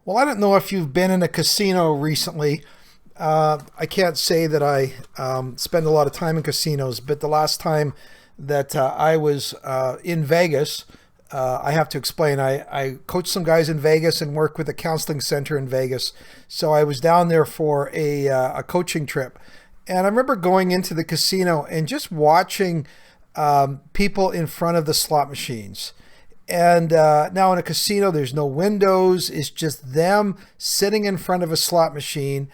Well, I don't know if you've been in a casino recently. I can't say that I spend a lot of time in casinos, but the last time that I was in Vegas, I have to explain. I coach some guys in Vegas and work with a counseling center in Vegas. So I was down there for a coaching trip. And I remember going into the casino and just watching people in front of the slot machines. And now in a casino, there's no windows. It's just them sitting in front of a slot machine.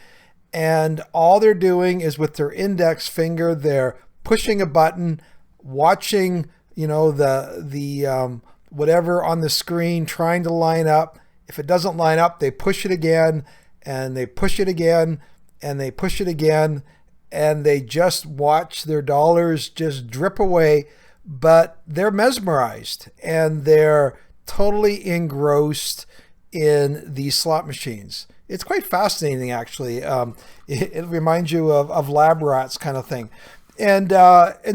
And all they're doing is with their index finger, they're pushing a button, watching, the whatever on the screen, trying to line up. If it doesn't line up, they push it again and they push it again and they push it again. And they just watch their dollars just drip away, but they're mesmerized and they're totally engrossed in these slot machines. It's quite fascinating, actually. It reminds you of lab rats kind of thing. And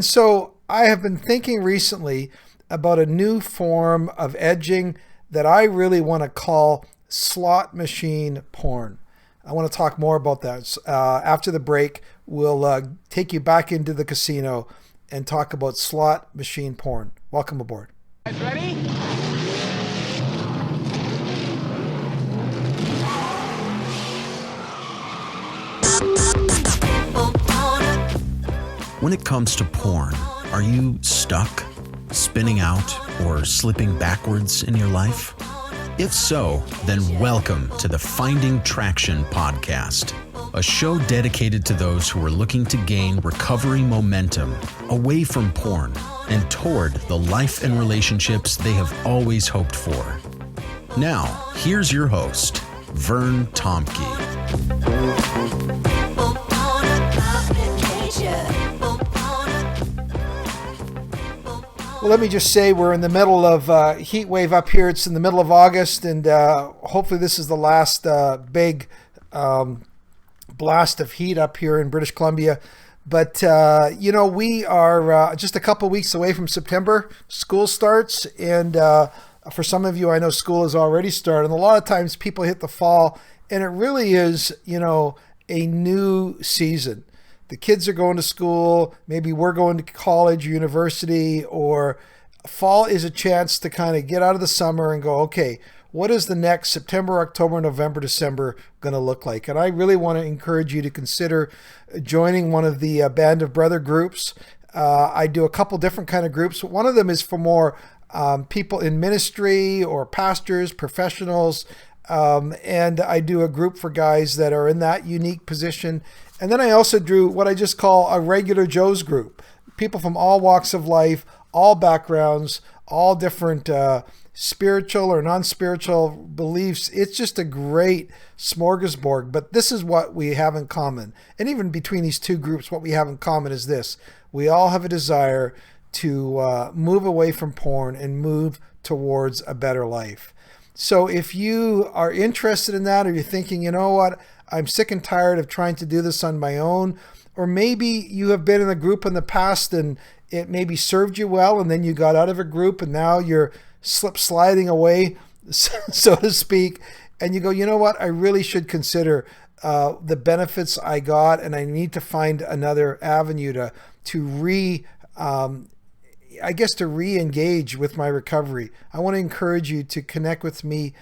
so I have been thinking recently about a new form of edging that I really want to call slot machine porn. I want to talk more about that. After the break, we'll take you back into the casino and talk about slot machine porn. Welcome aboard. Guys ready? When it comes to porn, are you stuck, spinning out, or slipping backwards in your life? If so, then welcome to the Finding Traction podcast, a show dedicated to those who are looking to gain recovery momentum away from porn and toward the life and relationships they have always hoped for. Now, here's your host, Vern Tomke. Well, let me just say we're in the middle of heat wave up here. It's in the middle of August, and hopefully this is the last big blast of heat up here in British Columbia. But, we are just a couple weeks away from September. School starts, and for some of you, I know school has already started. And a lot of times people hit the fall, and it really is, a new season. The kids are going to school, maybe we're going to college, university, or fall is a chance to kind of get out of the summer and go, okay, what is the next September, October, November, December going to look like? And I really want to encourage you to consider joining one of the Band of Brother groups. I do a couple different kind of groups. One of them is for more people in ministry or pastors, professionals, and I do a group for guys that are in that unique position. And then I also do what I just call a regular Joe's group. People from all walks of life, all backgrounds, all different spiritual or non-spiritual beliefs. It's just a great smorgasbord. But this is what we have in common. And even between these two groups, what we have in common is this. We all have a desire to move away from porn and move towards a better life. So if you are interested in that, or you're thinking, you know what, I'm sick and tired of trying to do this on my own, or maybe you have been in a group in the past and it maybe served you well, and then you got out of a group and now you're sliding away, so to speak, and you go, you know what, I really should consider the benefits I got, and I need to find another avenue to re-engage with my recovery. I want to encourage you to connect with me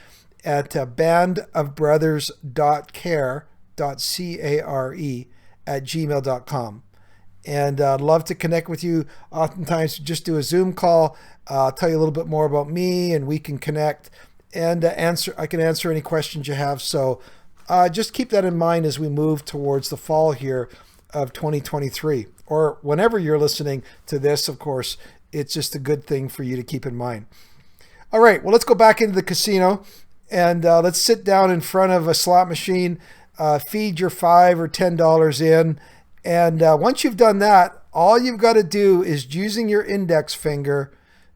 at bandofbrothers.care, C-A-R-E, at gmail.com. And I'd love to connect with you. Oftentimes, just do a Zoom call, tell you a little bit more about me, and we can connect and I can answer any questions you have. So just keep that in mind as we move towards the fall here of 2023, or whenever you're listening to this, of course. It's just a good thing for you to keep in mind. All right, well, let's go back into the casino and let's sit down in front of a slot machine, feed your $5 or $10 in. And once you've done that, all you've got to do is, using your index finger,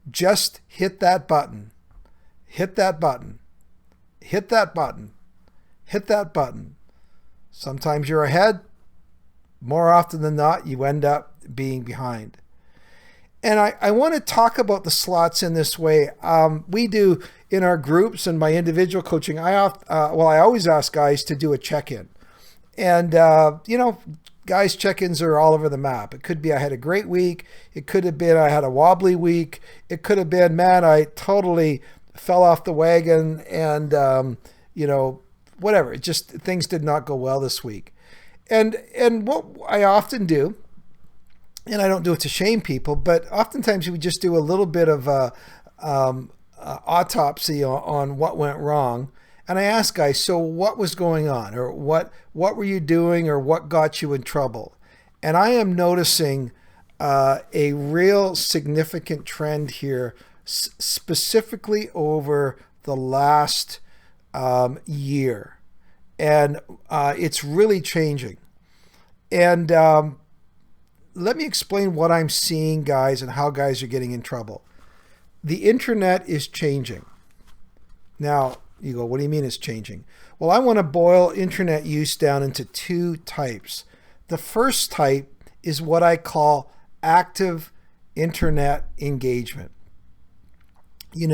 just hit that button, hit that button, hit that button, hit that button. Sometimes you're ahead. More often than not, you end up being behind. And I want to talk about the slots in this way. We do in our groups and my individual coaching. I always ask guys to do a check-in, and guys' check-ins are all over the map. It could be I had a great week. It could have been I had a wobbly week. It could have been, man, I totally fell off the wagon, and whatever. It just, things did not go well this week. And what I often do, and I don't do it to shame people, but oftentimes we just do a little bit of a autopsy on what went wrong. And I ask guys, so what was going on, or what were you doing, or what got you in trouble? And I am noticing a real significant trend here, specifically over the last year. And it's really changing. And let me explain what I'm seeing, guys, and how guys are getting in trouble. The internet is changing. Now, you go, what do you mean it's changing? Well, I want to boil internet use down into two types. The first type is what I call active internet engagement. You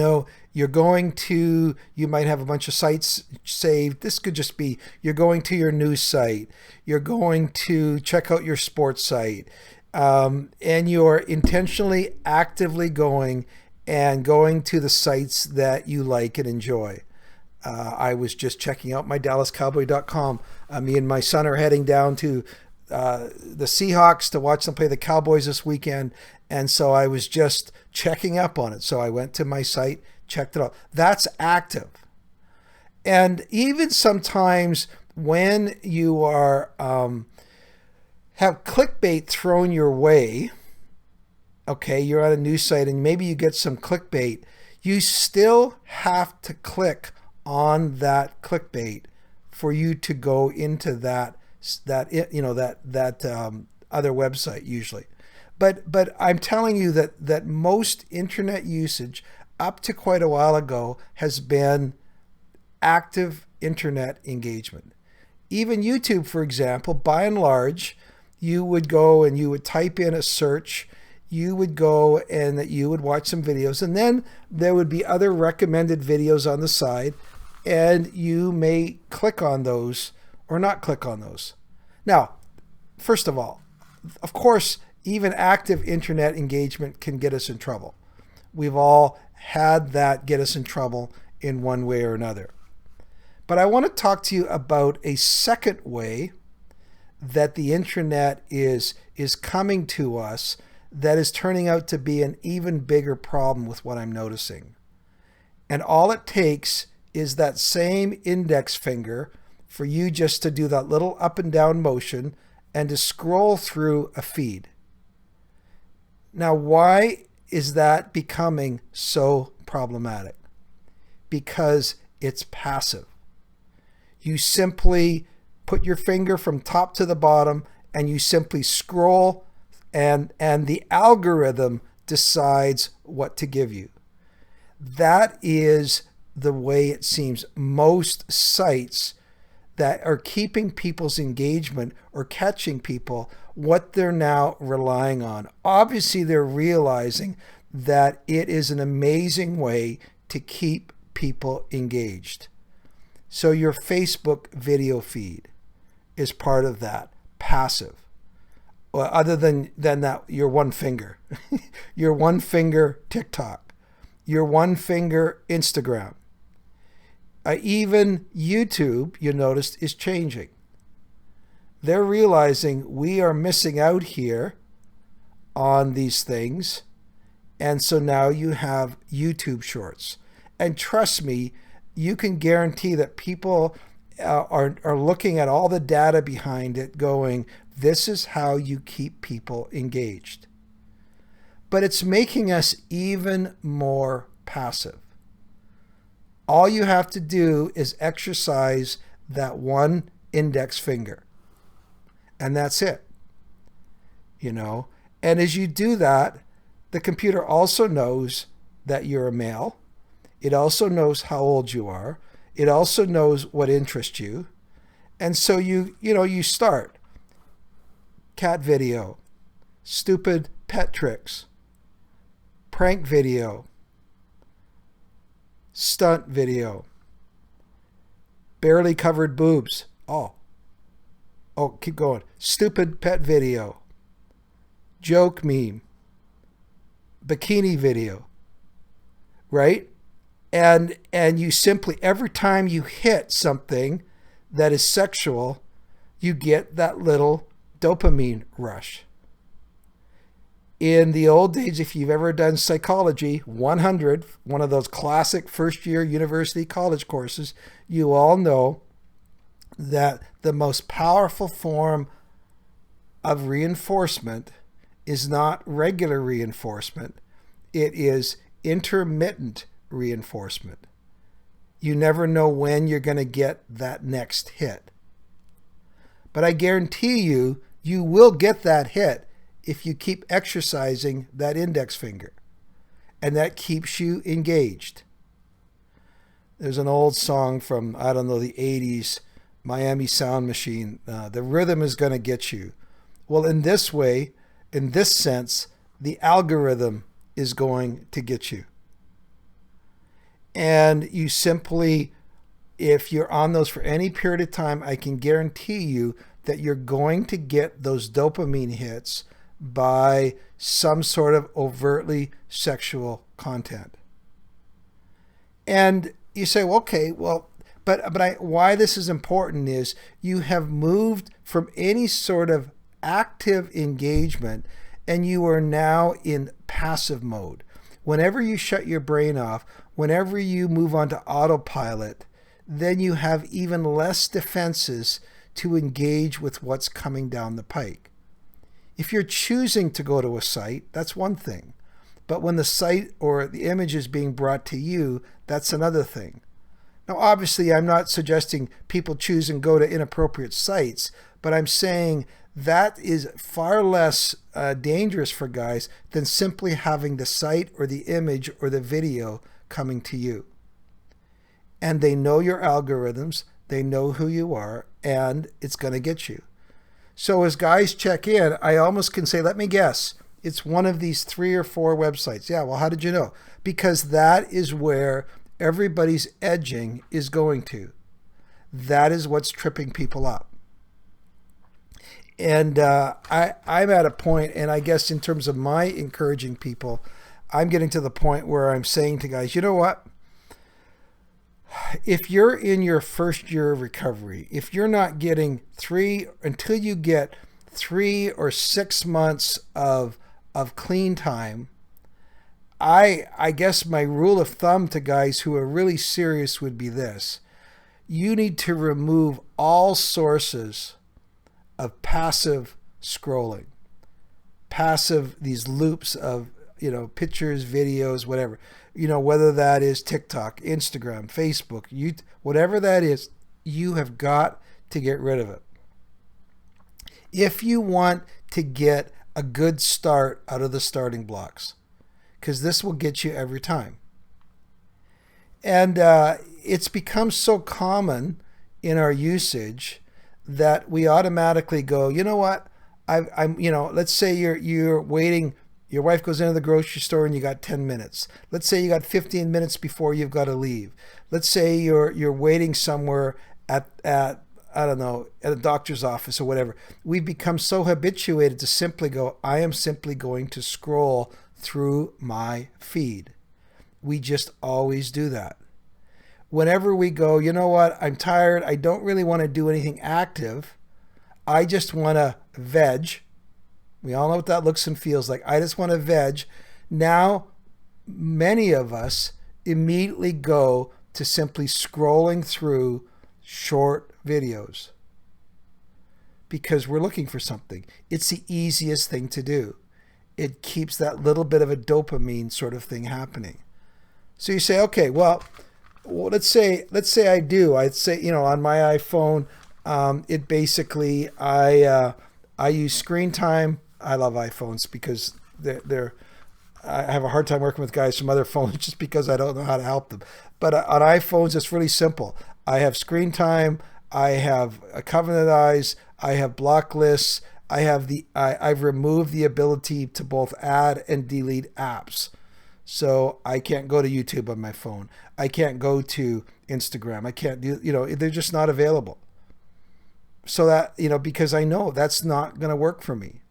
might have a bunch of sites saved. This could just be, you're going to your news site, you're going to check out your sports site, and you're intentionally, actively going to the sites that you like and enjoy. I was just checking out my DallasCowboy.com. Me and my son are heading down to the Seahawks to watch them play the Cowboys this weekend. And so I was just checking up on it. So I went to my site, checked it out. That's active. And even sometimes when you are have clickbait thrown your way, okay, you're on a news site and maybe you get some clickbait, you still have to click on that clickbait for you to go into that other website usually. But I'm telling you that most internet usage up to quite a while ago has been active internet engagement. Even YouTube, for example, by and large, you would go and you would type in a search, you would go and that you would watch some videos, and then there would be other recommended videos on the side, and you may click on those or not click on those. Now, first of all, of course, even active internet engagement can get us in trouble. We've all had that get us in trouble in one way or another. But I want to talk to you about a second way that the internet is coming to us that is turning out to be an even bigger problem with what I'm noticing. And all it takes is that same index finger for you just to do that little up and down motion and to scroll through a feed. Now, why is that becoming so problematic? Because it's passive. You simply put your finger from top to the bottom and you simply scroll, and the algorithm decides what to give you. That is the way it seems most sites that are keeping people's engagement or catching people, what they're now relying on. Obviously, they're realizing that it is an amazing way to keep people engaged. So your Facebook video feed is part of that, passive. Well, other than that, your one finger. Your one finger TikTok. Your one finger Instagram. Even YouTube, you noticed, is changing. They're realizing we are missing out here on these things. And so now you have YouTube Shorts. And trust me, you can guarantee that people are looking at all the data behind it going, this is how you keep people engaged. But it's making us even more passive. All you have to do is exercise that one index finger. And that's it. And as you do that, the computer also knows that you're a male. It also knows how old you are. It also knows what interests you. And so you start cat video, stupid pet tricks, prank video, stunt video, barely covered boobs. Oh, keep going. Stupid pet video, joke meme, bikini video, right? And you simply, every time you hit something that is sexual, you get that little dopamine rush. In the old days, if you've ever done psychology 100, one of those classic first-year university college courses, you all know that the most powerful form of reinforcement is not regular reinforcement. It is intermittent reinforcement. You never know when you're going to get that next hit. But I guarantee you, you will get that hit if you keep exercising that index finger. And that keeps you engaged. There's an old song from, I don't know, the 80s, Miami Sound Machine. The rhythm is going to get you. Well, in this way, in this sense, the algorithm is going to get you. And you simply, if you're on those for any period of time, I can guarantee you that you're going to get those dopamine hits by some sort of overtly sexual content. And you say, well, okay, well, but why this is important is you have moved from any sort of active engagement and you are now in passive mode. Whenever you shut your brain off, whenever you move on to autopilot, then you have even less defenses to engage with what's coming down the pike. If you're choosing to go to a site, that's one thing. But when the site or the image is being brought to you, that's another thing. Now, obviously, I'm not suggesting people choose and go to inappropriate sites, but I'm saying that is far less dangerous for guys than simply having the site or the image or the video coming to you. And they know your algorithms, they know who you are, and it's going to get you. So as guys check in, I almost can say, let me guess, it's one of these 3 or 4 websites. Yeah, well, how did you know? Because that is where everybody's edging is going to. That is what's tripping people up. And I'm at a point, and I guess in terms of my encouraging people, I'm getting to the point where I'm saying to guys, you know what? If you're in your first year of recovery, if you're not getting until you get 3 or 6 months of clean time, I guess my rule of thumb to guys who are really serious would be this. You need to remove all sources of passive scrolling, these loops of, pictures, videos, whatever, whether that is TikTok, Instagram, Facebook, YouTube, whatever that is, you have got to get rid of it. If you want to get a good start out of the starting blocks, because this will get you every time. And it's become so common in our usage that we automatically go, you know what? Let's say you're waiting. Your wife goes into the grocery store and you got 10 minutes. Let's say you got 15 minutes before you've got to leave. Let's say you're waiting somewhere at I don't know, at a doctor's office or whatever. We've become so habituated to simply go, I am simply going to scroll through my feed. We just always do that. Whenever we go, you know what, I'm tired, I don't really want to do anything active. I just want to veg. We all know what that looks and feels like. I just want to veg. Now, many of us immediately go to simply scrolling through short videos because we're looking for something. It's the easiest thing to do. It keeps that little bit of a dopamine sort of thing happening. So you say, okay, well, let's say I do. I'd say, on my iPhone, it basically, I use screen time. I love iPhones because I have a hard time working with guys from other phones just because I don't know how to help them. But on iPhones, it's really simple. I have screen time. I have a covenant eyes. I have block lists. I've removed the ability to both add and delete apps. So I can't go to YouTube on my phone. I can't go to Instagram. I can't do, they're just not available. So that, because I know that's not going to work for me.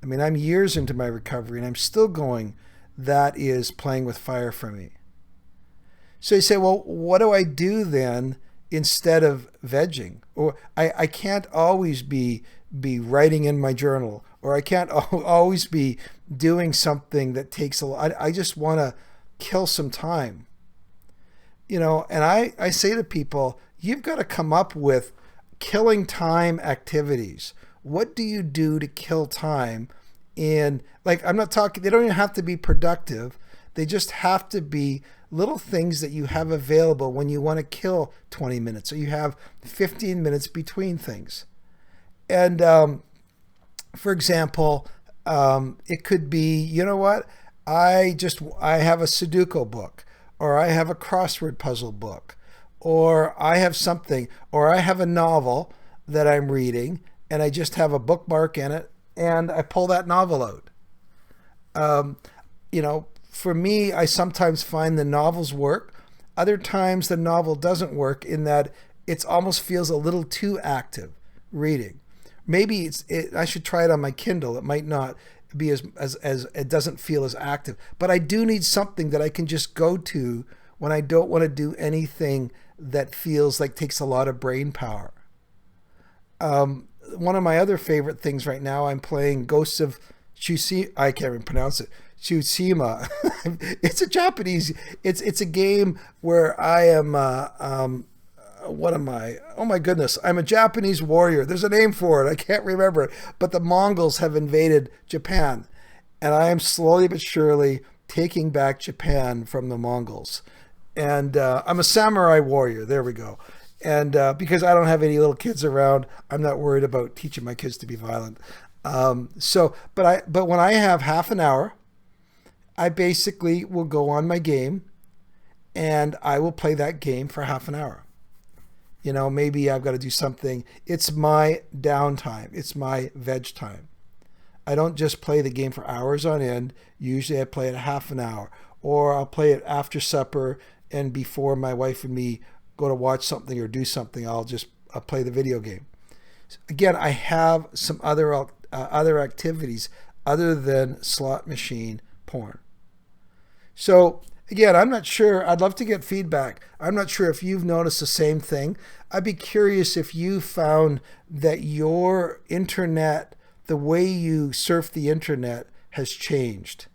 I mean, I'm years into my recovery and I'm still going, that is playing with fire for me. So you say, well, what do I do then instead of vegging? Or I can't always be writing in my journal, or I can't always be doing something that takes a lot. I just want to kill some time. And I say to people, you've got to come up with killing time activities. What do you do to kill time? And I'm not talking, they don't even have to be productive. They just have to be little things that you have available when you want to kill 20 minutes, or you have 15 minutes between things. And for example, it could be, I have a Sudoku book, or I have a crossword puzzle book, or I have something, or I have a novel that I'm reading and I just have a bookmark in it and I pull that novel out. For me, I sometimes find the novels work. Other times the novel doesn't work in that it almost feels a little too active reading. Maybe I should try it on my Kindle. It might not be as it doesn't feel as active, but I do need something that I can just go to when I don't want to do anything that feels like takes a lot of brain power. One of my other favorite things right now, I'm playing Ghosts of Tsushima. I can't even pronounce it. Tsushima. It's a Japanese. It's a game where I am. What am I? Oh my goodness! I'm a Japanese warrior. There's a name for it. I can't remember it. But the Mongols have invaded Japan, and I am slowly but surely taking back Japan from the Mongols. And I'm a samurai warrior. There we go. And because I don't have any little kids around, I'm not worried about teaching my kids to be violent. But when I have half an hour, I basically will go on my game and I will play that game for half an hour. Maybe I've got to do something. It's my downtime. It's my veg time. I don't just play the game for hours on end. Usually I play it half an hour, or I'll play it after supper and before my wife and me go to watch something or do something, I'll play the video game. Again, I have some other activities other than slot machine porn. So again, I'm not sure. I'd love to get feedback. I'm not sure if you've noticed the same thing. I'd be curious if you found that your internet, the way you surf the internet, has changed.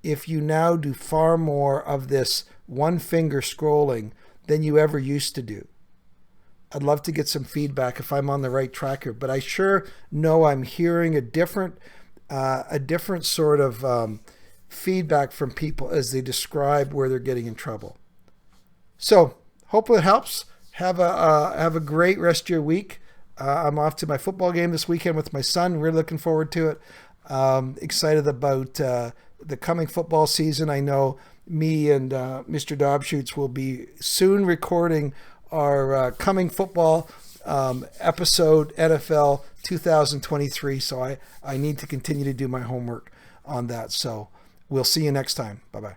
If you now do far more of this one finger scrolling than you ever used to do. I'd love to get some feedback if I'm on the right track here, but I sure know I'm hearing a different sort of feedback from people as they describe where they're getting in trouble. So hopefully it helps. Have a great rest of your week. I'm off to my football game this weekend with my son. Really looking forward to it. Excited about the coming football season. I know me and Mr. Dobschutz will be soon recording our coming football episode, NFL 2023. So I need to continue to do my homework on that. So we'll see you next time. Bye-bye.